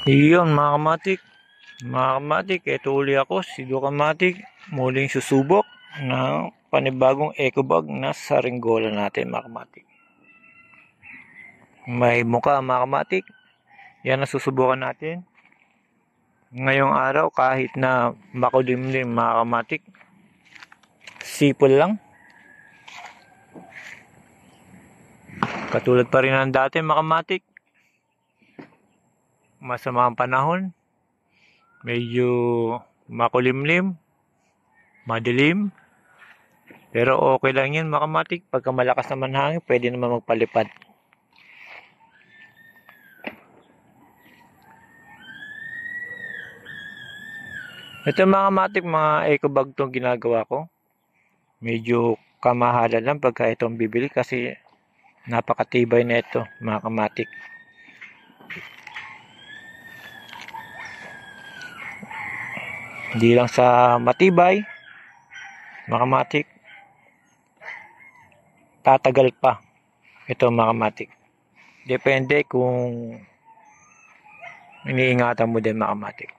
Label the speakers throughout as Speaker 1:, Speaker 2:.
Speaker 1: Iyon mga kamatik, eto uli ako, si Dokamatik, muling susubok ng panibagong eco bag na saringgola natin mga kamatik. May muka mga kamatik, yan ang susubukan natin. Ngayong araw kahit na makulimlim mga kamatik, sipol lang. Katulad pa rin ng dati mga kamatik. Masama ang panahon, medyo makulimlim, madilim, pero okay lang yan mga kamatik. Pagka malakas naman hangin, pwede naman magpalipad. Ito mga kamatik, mga eco bag itong ginagawa ko. Medyo kamahalan lang pagka itong bibili kasi napakatibay na ito mga kamatik. Hindi lang sa matibay, mga kamatik, tatagal pa ito mga kamatik. Depende kung iniingatan mo din mga kamatik.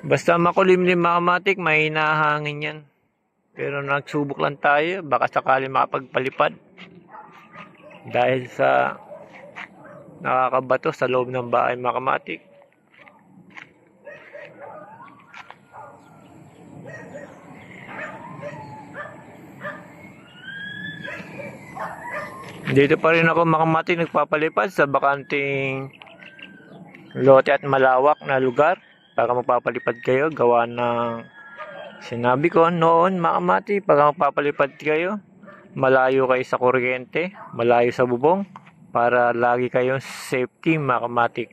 Speaker 1: Basta makulimlim mga kamatik, may nahangin yan. Pero nagsubok lang tayo, baka sakali makapagpalipad. Dahil sa nakakabato sa loob ng bahay mga kamatik. Dito pa rin ako mga kamatik nagpapalipad sa bakanting lote at malawak na lugar. Para magpapalipad kayo, gawa ng sinabi ko noon mga kamatik, pag magpapalipad kayo, malayo kayo sa kuryente, malayo sa bubong, para lagi kayong safety mga kamatik.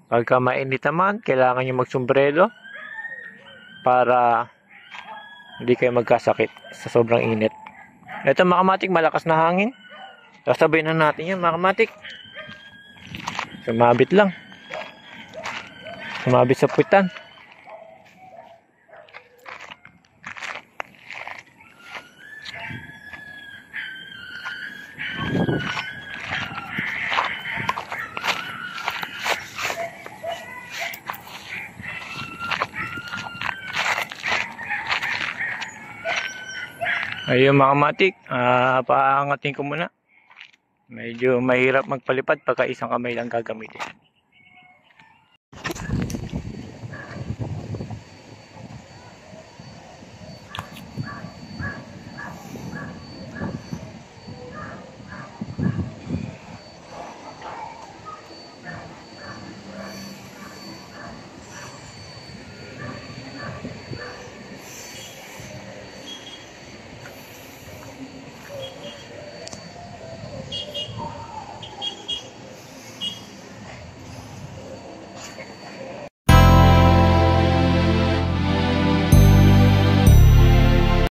Speaker 1: Pagka mainit naman, kailangan nyo magsombrero para hindi kayo magkasakit sa sobrang init. Ito mga kamatik, malakas na hangin. Sasabay na natin yan mga kamatik. Sumabit lang. Sumabit sa puwitan. Ayun mga kamatik, paangatin ko muna. Medyo mahirap magpalipad pagka isang kamay lang gagamitin.